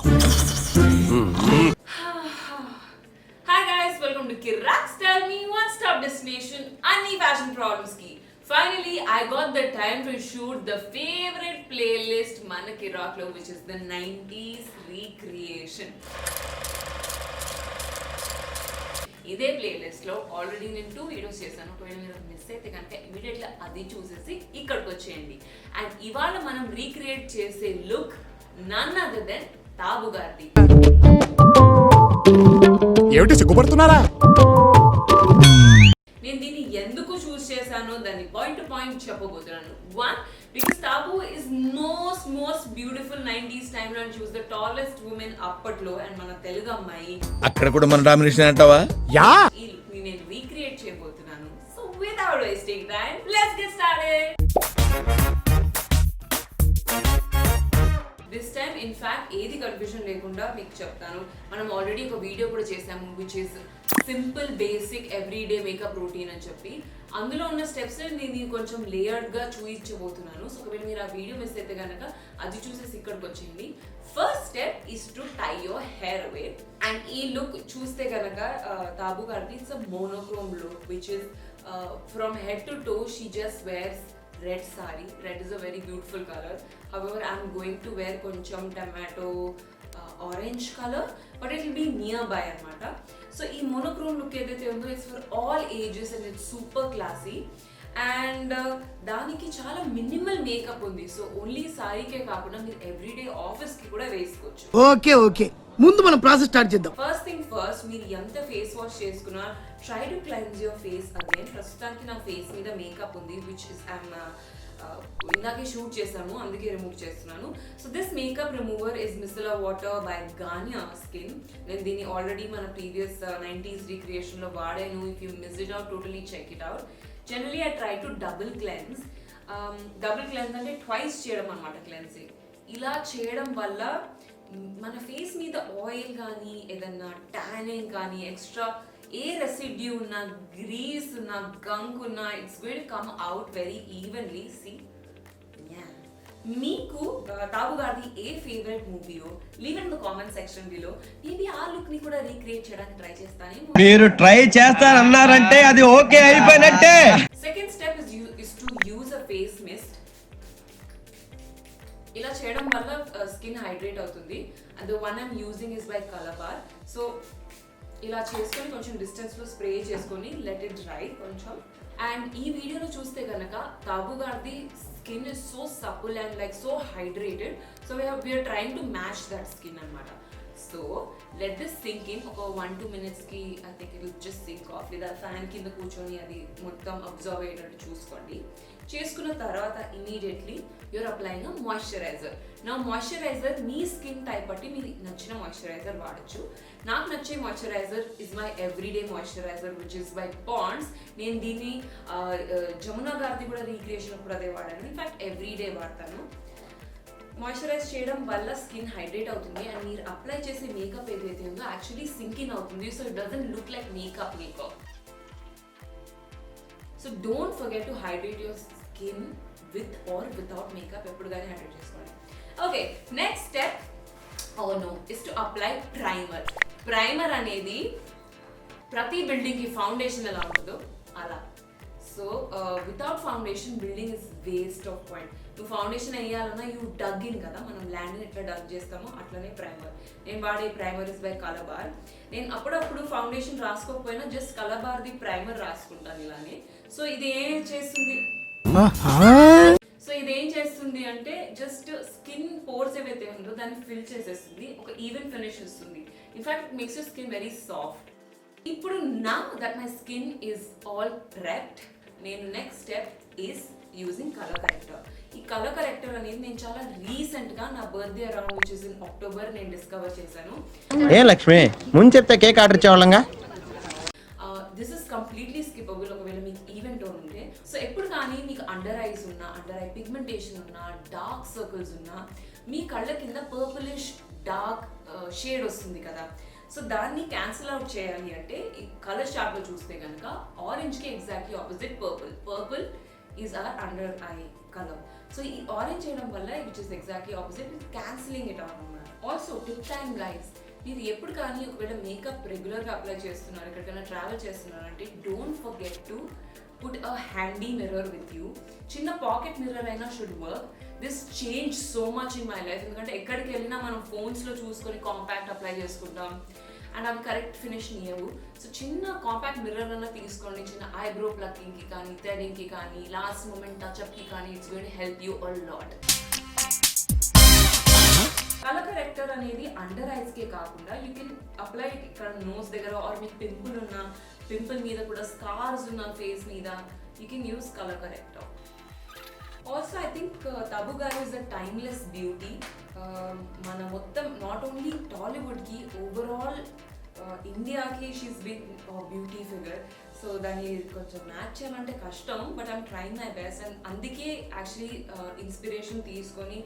Hi guys, welcome to Kirak's Tell Me One Stop Destination Any Fashion Problems Ki. Finally, I got the time to shoot the favorite playlist Mana Kirak lo, which is the 90s recreation. ఇదే ప్లేలిస్ట్లో already నేను 2 videos చేశాను. ఒకవేళ మీరు miss అయితే కనుక ఇమీడియట్గా అది చూసేసి ఇక్కడికి వచ్చేయండి. అండ్ ఇవాళ మనం రీక్రియేట్ చేసే look none other then Tabu గారిది. ఏమిటి సిగ్గుపడుతున్నారా? నేను దీన్ని ఎందుకు చూస్ చేశానో దాన్ని పాయింట్ టు పాయింట్ చెప్పబోతున్నాను. 1, because Tabu is most beautiful 90s time and she was the tallest woman అప్పట్లో అండ్ మన తెలుగు అమ్మాయి. అక్కడ కూడా మన డామినేషన్ అంటావా? యా, ఈ లుక్ ని నేను రీక్రియేట్ చేయబోతున్నాను. So without wasting time let's get started. This time in fact ఏది కన్ఫ్యూజన్ లేకుండా మీకు చెప్తాను. మనం ఆల్రెడీ ఒక వీడియో కూడా చేసాము which is simple basic everyday makeup routine అని చెప్పి. అందులో ఉన్న స్టెప్స్ నేను కొంచెం లేయర్డ్గా చూపించబోతున్నాను. సో ఒకవేళ మీరు ఆ వీడియో మిస్ అయితే కనుక అది చూసేసి ఇక్కడికి వచ్చేయండి. First step is to tie your hair away. And ఈ లుక్ చూస్తే కనుక తాబు గారిది it's a monochrome look which is from head to toe she just wears red saree. Red is a very beautiful color. However, I am going to wear koncham tomato orange color, but it will be nearby anamata. So ee monochrome look edaithe undo it's for all ages and it's super classy. And దానికి చాలా minimal makeup ఉంది. So only సారీకే కాకుండా మీరు everyday office కి కూడా వేసుకోవచ్చు. Okay ముందు మనం ప్రాసెస్ స్టార్ట్ చేద్దాం. ఫస్ట్ థింగ్ ఫస్ట్, మీరు ఎంత ఫేస్ వాష్ చేసుకున్నా try to cleanse your face again. ప్రస్తుతానికి నా ఫేస్ మీద మేకప్ ఉంది విచ్ ఇస్ ఇందాకే షూట్ చేసాము, అందుకే రిమూవ్ చేస్తున్నాను. So this makeup remover is micellar water by Garnier skin. నేను దీన్ని ఆల్రెడీ మన ప్రీవియస్ 90s రీక్రియేషన్ లో వాడాను. If you miss it out totally check it out. Generally I try to double cleanse. Double cleanse అంటే twice చేయడం అనమాట cleansing. ఇలా చేయడం వల్ల మన ఫేస్ మీద ఆయిల్ కానీ ఏదన్నా ట్యానింగ్ కానీ ఎక్స్ట్రా ఏ రెసిడ్యూ ఉన్న గ్రీస్ ఉన్న గంక్ ఉన్న it's going to come out very evenly. See మీకు తాబు గారిది ఏ ఫేవరెట్ మూవీయో leave in the comment section below. Maybe ఆ లుక్ ని కూడా రీక్రియేట్ చేయడానికి ట్రై చేస్తాను. మీరు ట్రై చేస్తారన్నారంటే అది ఓకే అయిపోయినట్టే. Second step is to use a face mist. ఇలా చేయడం వల్ల స్కిన్ హైడ్రేట్ అవుతుంది. And the one I'm using is by కలబార్. సో ఇలా చేసుకొని కొంచెం డిస్టెన్స్ లో స్ప్రే చేసుకొని లెట్ ఇట్ డ్రై కొంచెం. అండ్ ఈ వీడియోలో చూస్తే కనుక తాబు గారిది skin is so supple and like so hydrated. So we're trying to match that skin అనమాట. So let this sink in. ఒక 1-2 minutes కి I think it will just sink off. లేదా ఫ్యాన్ కింద కూర్చొని అది మొత్తం అబ్జర్వ్ అయ్యేటట్టు చూసుకోండి. చేసుకున్న తర్వాత immediately you're applying a moisturiser. నా మాయిశ్చరైజర్ మీ స్కిన్ టైప్ బట్టి మీరు నచ్చిన మాయిశ్చరైజర్ వాడచ్చు. నాకు నచ్చే moisturiser is my everyday moisturiser which is by Pond's. నేను దీన్ని జమునా గారిది కూడా రీక్రియేషన్ అప్పుడు అదే వాడాను. ఇన్ఫ్యాక్ట్ ఎవ్రీడే వాడతాను. మాయిశ్చరైజ్ చేయడం వల్ల స్కిన్ హైడ్రేట్ అవుతుంది అండ్ మీరు అప్లై చేసే మేకప్ ఏదైతే ఉందో యాక్చువల్లీ సింక్ ఇన్ అవుతుంది. So it doesn't look like makeup. So don't forget to hydrate your skin with or without makeup. ఎప్పుడు కానీ హైడ్రేట్ చేసుకోండి. Okay, next step is to apply primer. Primer అనేది ప్రతి బిల్డింగ్కి ఫౌండేషన్ ఎలా ఉంటుందో అలా. So without foundation building is waste of point. నువ్వు ఫౌండేషన్ వేయాలన్నా యూ డగ్ ఇన్ కదా, మనం ల్యాండ్ని ఎట్లా డగ్ చేస్తామో అట్లనే ప్రైమర్. నేను వాడే ప్రైమర్ ఇస్ బై కలబార్. నేను అప్పుడప్పుడు ఫౌండేషన్ రాసుకోకపోయినా జస్ట్ కలబార్ది ప్రైమర్ రాసుకుంటాను ఇలానే. సో ఇది ఏం చేస్తుంది అంటే జస్ట్ స్కిన్ పోర్స్ ఏవైతే ఉందో దాన్ని ఫిల్ చేసేస్తుంది, ఒక ఈవెన్ ఫినిష్ ఇస్తుంది. In fact it makes your skin very soft. ఇప్పుడు నా that my skin is all prepped, నేను next step is using colour corrector. ఈ కలర్ కరెక్టర్ అనేది నేను చాలా రీసెంట్ గా నా birthday around which is in October నేను డిస్కవర్ చేశాను. ఏ లక్ష్మి ముందు చెప్తే కేక్ ఆర్డర్ ఇచ్చేవాళ్ళంగా. దిస్ ఇస్ కంప్లీట్లీ స్కిపబుల్ ఒకవేళ మీకు ఈవెన్ టోన్ ఉంటే. సో ఎప్పుడు కానీ మీకు అండర్ ఐస్ ఉన్నా, అండర్ ఐ పిగ్మెంటేషన్ ఉన్నా, డార్క్ సర్కిల్స్ ఉన్నా, మీ కళ్ళ కింద పర్పులిష్ డార్క్ షేడ్ వస్తుంది కదా. సో దాన్ని క్యాన్సిల్ అవుట్ చేయాలి అంటే ఈ కలర్ చార్ట్ లో చూస్తే కనుక ఆరెంజ్ కి exactly opposite purple is our under eye colour. So ఈ ఆరెంజ్ చేయడం వల్ల which is exactly opposite, cancelling it out అన్నమాట. ఆల్సో టిప్ టైం గైస్, మీరు ఎప్పుడు కానీ ఒకవేళ మేకప్ రెగ్యులర్గా అప్లై చేస్తున్నారు, ఎక్కడికైనా ట్రావెల్ చేస్తున్నారు అంటే don't forget to put a handy mirror with you. చిన్న పాకెట్ మిర్రర్ అయినా should work. This change so much in my life. ఎందుకంటే ఎక్కడికి వెళ్ళినా మనం ఫోన్స్లో చూసుకొని కాంపాక్ట్ అప్లై చేసుకుంటాం అండ్ అవి కరెక్ట్ ఫినిష్ నీయవు. సో చిన్న కాంపాక్ట్ మిర్రర్ అన్న తీసుకోండి, చిన్న ఐబ్రో ప్లకింగ్కి కానీ, థ్రెడింగ్కి కానీ, లాస్ట్ మూమెంట్ టచ్అప్కి కానీ, it's going to help you a lot. Colour corrector అనేది అండర్ ఐస్కే కాకుండా యూ కెన్ అప్లై ఇక్కడ నోస్ దగ్గర, ఆర్ మీకు పింపుల్ ఉన్న పింపుల్ మీద కూడా, స్కార్స్ ఉన్న ఫేస్ మీద you can use colour corrector. Also I think Tabu గారు ఇస్ అ టైమ్లెస్ బ్యూటీ. మన మొత్తం నాట్ ఓన్లీ టాలీవుడ్కి, ఓవరాల్ ఇండియాకి she's been beauty figure. So దాన్ని కొంచెం మ్యాచ్ చేయాలంటే కష్టం, but I'm trying my best. And అందుకే యాక్చువల్లీ ఇన్స్పిరేషన్ తీసుకొని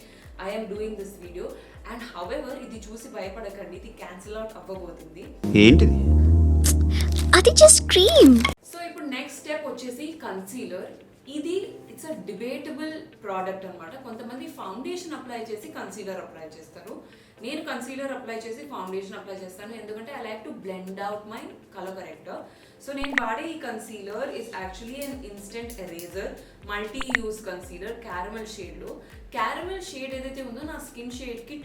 I'm doing this video. And however ఇది చూసి భయపడకండి, ఇది క్యాన్సిల్ అవుట్ అవ్వబోతుంది. ఏంటిది? అది జస్ట్ క్రీమ్. సో ఇప్పుడు నెక్స్ట్ స్టెప్ వచ్చేసి కన్సీలర్. ఇది ఇట్స్ అ డిబేటబుల్ ప్రోడక్ట్ అనమాట. కొంతమంది ఫౌండేషన్ అప్లై చేసి కన్సీలర్ అప్లై చేస్తారు. నేను కన్సీలర్ అప్లై చేసి ఫౌండేషన్ అప్లై చేస్తాను, ఎందుకంటే I like to blend out my colour corrector. So నేను వాడే ఈ concealer is actually an instant eraser multi use concealer caramel షేడ్లో. క్యారమెల్ షేడ్ ఏదైతే ఉందో నా స్కిన్ షేడ్కి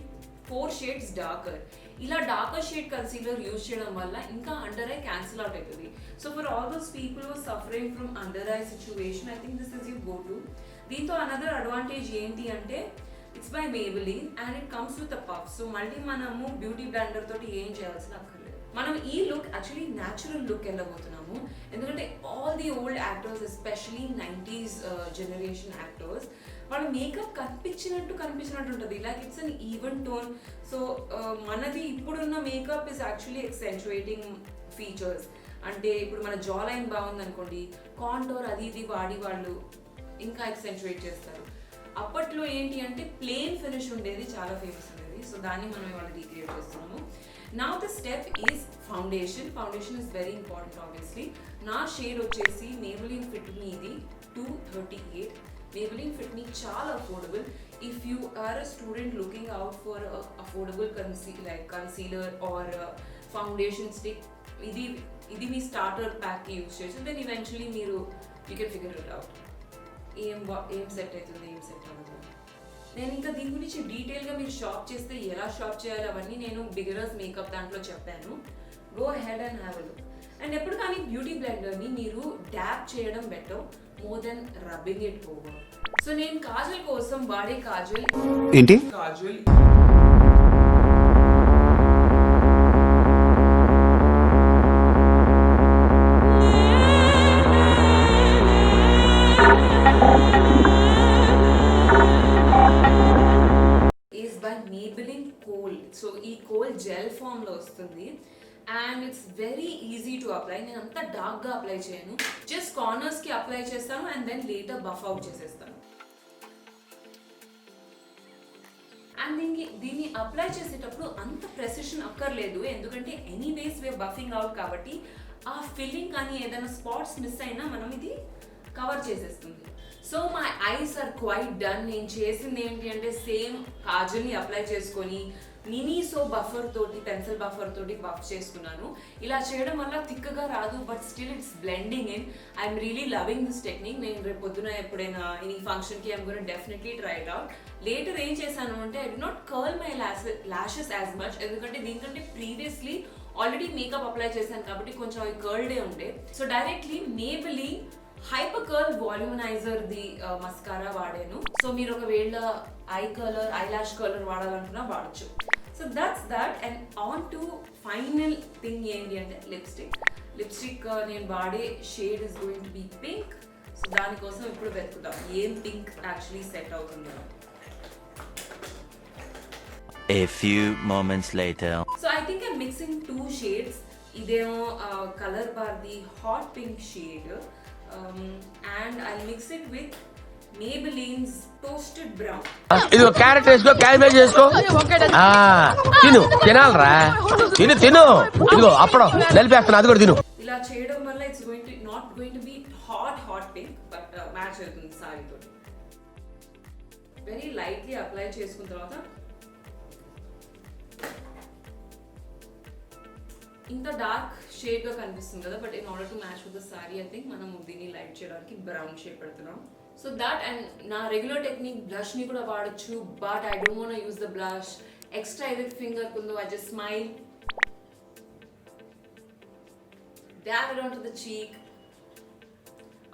4 షేడ్స్ డార్కర్. ఇలా డార్కర్ షేడ్ కన్సీలర్ యూజ్ చేయడం వల్ల ఇంకా అండర్ ఐ క్యాన్సిల్ అవుట్ అవుతుంది. So for all those people who suffering from under eye situation, I think this is you go to. దీంతో another advantage ఏంటి అంటే it's by Maybelline and it comes with a puff. So మళ్ళీ మనము beauty blender తోటి ఏం చేయాల్సిన అక్కర్లేదు. మనం ఈ లుక్ యాక్చువల్లీ న్యాచురల్ లుక్ వెళ్ళబోతున్నాము. ఎందుకంటే all the old actors, especially 90s generation actors, వాళ్ళ మేకప్ కనిపించినట్టు ఉంటుంది. Like it's an even tone. So మనది ఇప్పుడున్న మేకప్ ఇస్ యాక్చువల్లీ ఎక్సెంచుయేటింగ్ ఫీచర్స్. అంటే ఇప్పుడు మన జా లైన్ బాగుంది అనుకోండి, కాంటోర్ అది ఇది వాడి వాళ్ళు ఇంకా ఎక్సెంచుయేట్ చేస్తారు. అప్పట్లో ఏంటి అంటే ప్లెయిన్ ఫినిష్ ఉండేది, చాలా ఫేమస్ ఉండేది. సో దాన్ని మనం ఇవాళ రీక్రియేట్ చేస్తున్నాము. Now the step is foundation. Foundation is very important obviously. నా షేడ్ వచ్చేసి Maybelline Fit Me ఇది 238. Maybelline Fit Me చాలా affordable. If you are a student looking out for affordable concealer or foundation stick, ఇది మీ starter ప్యాక్కి use చేసి then eventually మీరు you can figure it out ఏం సెట్ అవుతుంది, ఏం సెట్ అవ్వదు. నేను ఇంకా దీని గురించి డీటెయిల్గా మీరు షాప్ చేస్తే ఎలా షాప్ చేయాలి అవన్నీ నేను బిగినర్స్ మేకప్ దాంట్లో చెప్పాను. Go ahead and have a look. And ఎప్పుడు కానీ బ్యూటీ బ్లెండర్ని మీరు డ్యాప్ చేయడం better more than rubbing it over. So నేను కాజల్ కోసం వాడే కాజల్ ఏంటి? Maybelline Kohl. సో ఈ కోల్ జెల్ ఫామ్ లో వస్తుంది and it's very easy to apply. నేను అంతా డార్క్ గా అప్లై చేయను, జస్ట్ కార్నర్స్ కి అప్లై చేస్తాను and then later buff out చేసేస్తాను. అండ్ దీన్ని అప్లై చేసేటప్పుడు అంత ప్రెసిషన్ అక్కర్లేదు, ఎందుకంటే ఎనీవేస్ వేర్ బఫింగ్ అవుట్ కాబట్టి ఆ ఫిల్లింగ్ కానీ ఏదైనా స్పాట్స్ మిస్ అయినా మనం ఇది కవర్ చేసేస్తుంది. So my eyes are quite done. నేను చేసింది ఏంటి అంటే సేమ్ కాజల్ని అప్లై చేసుకొని మినీసో బఫర్ తోటి, పెన్సిల్ బఫర్ తోటి బఫ్ చేసుకున్నాను. ఇలా చేయడం వల్ల థిక్గా రాదు, but still it's blending in. I'm really loving this technique. నేను రేపు పొద్దున ఎప్పుడైనా ఈ ఫంక్షన్కి I'm gonna definitely try it out. Later ఏం చేశాను అంటే I did not curl my lashes as much, ఎందుకంటే దీనికంటే ప్రీవియస్లీ ఆల్రెడీ మేకప్ అప్లై చేశాను కాబట్టి కొంచెం అవి కర్ల్డే ఉండే. So directly Maybelline hyper curl volumizer the mascara వాడాను. సో మీరు ఒకవేళ ఐ లాష్ కలర్ వాడాలనుకున్నా వాడచ్చు. So that's that. And on to final thing ఏంటి అంటే లిప్స్టిక్ నేను వాడే shade is going to be pink. So దానికోసం ఇప్పుడు వెతుకుతాం ఏం పింక్ యాక్చువల్లీ సెట్ అవుతుందో. A few moments later. So I think I'm mixing 2 shades. ఇదేమో కలర్ బార్ది hot pink shade and I'll mix it with Maybelline's toasted brown. ఇది ఒక carrot వేసుకో, క్యాబేజ్ వేసుకో, తినాలరా, తిను. ఇదిగో అప్పుడు నలిపేస్తున్నా, అది కూడా తిను. ఇలా చేయడం వల్ల it's not going to be hot pink, but match అవుతుంది సారీ తోటి. వెరీ లైట్లీ అప్లై చేసుకున్న తర్వాత ఇంత డార్క్ షేడ్ గా కనిపిస్తుంది కదా, but in order to match with the sari I think మనం దీన్ని లైట్ చేయడానికి బ్రౌన్ షేడ్ పెడుతున్నాం. సో దాట్ అండ్ నా రెగ్యులర్ టెక్నిక్ బ్లష్ ని కూడా వాడచ్చు, but I don't want use the blush. Extra ఏదైతే ఫింగర్ కుందో I just smile, dab it onto the cheek.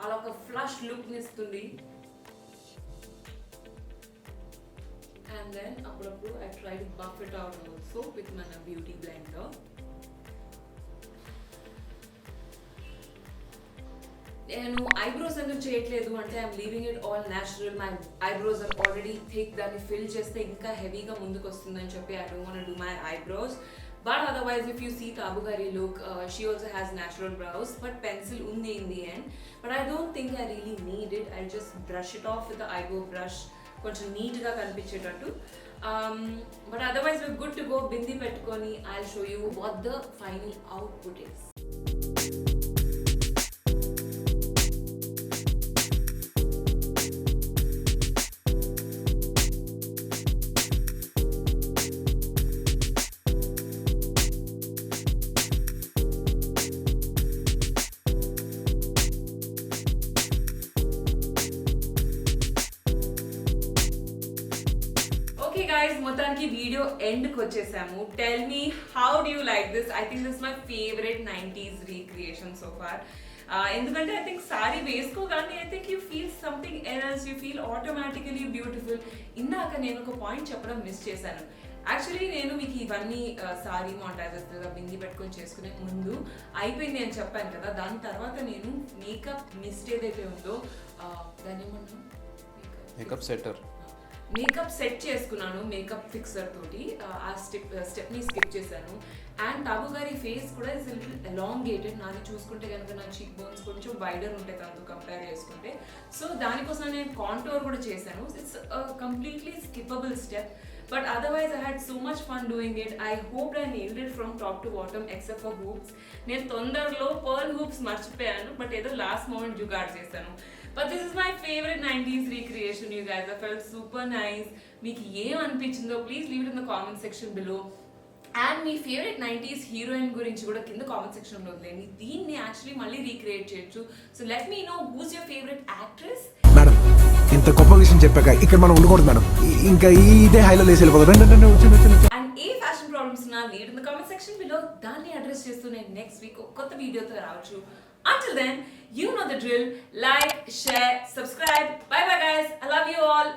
అలా ఒక ఫ్లష్ లుక్ ని ఇస్తుంది. And then అప్పుడప్పుడు I try to buff it out also with my beauty blender. నేను eyebrows ఎందుకు చేయట్లేదు అంటే I'm leaving it all natural. My eyebrows are already thick, దాన్ని ఫిల్ చేస్తే ఇంకా హెవీగా ముందుకు వస్తుందని చెప్పి I don't want to do my eyebrows. But otherwise, if you see Tabu Gari look, she also has natural brows, but pencil undi in the end. But I don't think I really need it. I'll just brush it off with the eyebrow brush. Koncham neat ga kanipichetattu. But otherwise, we're good to go. Bindi pettukoni, I'll show you what the final output is. Guys, మొత్తానికి video ఎండ్కి వచ్చేసాము. Tell me how do you like this? I think this my favourite 90s recreation so far. ఎందుకంటే I think sari వేసుకోగానే I think you feel something else, you feel automatically beautiful. ఇందాక నేను ఒక point చెప్పడం miss చేశాను. Actually నేను మీకు ఇవన్నీ సారీ మాంటాజెస్ బింది పెట్టుకొని చేసుకునే ముందు అయిపోయింది అని చెప్పాను కదా. దాని తర్వాత నేను మేకప్ మిస్ట్ ఏదైతే ఉందో దాన్ని ఏమన్నా మేకప్ సెట్ చేసుకున్నాను మేకప్ ఫిక్సర్ తోటి. ఆ స్టెప్ని స్కిప్ చేశాను. అండ్ టాబు గారి ఫేస్ కూడా ఇస్ లిటిల్ ఎలాంగేటెడ్. నాది చూసుకుంటే కనుక నా చీక్ బోన్స్ కొంచెం వైడర్ ఉంటాయి తనతో కంపేర్ చేసుకుంటే. సో దానికోసం నేను కాంటోర్ కూడా చేశాను. It's completely skippable step. But otherwise I had so much fun doing it. I hoped I nailed it from top to bottom except for hoops. నేను తొందరలో pearl hoops మర్చిపోయాను, బట్ ఏదో last moment jugaad చేశాను. But this is my favorite 90s recreation, you guys. I felt super nice. మీకు ఏం అనిపించిందో please leave it in the comment section below. And me favourite 90s heroine గురించి కూడా కింద comment సెక్షన్లో వదిలేండి. దీన్ని యాక్చువల్లీ మళ్ళీ రీక్రియేట్ చేయొచ్చు. So let me know who's your favourite actress. Madam ఇంత గొప్ప విషయం చెప్పాక ఇక్కడ మనం ఉండకూడదు మేడం. ఇంకా ఇదే హైలో లేసి వెళ్ళిపోతాం. అండ్ ఏ ఫ్యాషన్ ప్రాబ్లమ్స్ ఉన్నా leave in the comment section below. దాన్ని అడ్రస్ చేస్తూ నేను నెక్స్ట్ వీక్ కొత్త వీడియోతో రావచ్చు. Until then, you know the drill. Like, share, subscribe. Bye bye guys. I love you all.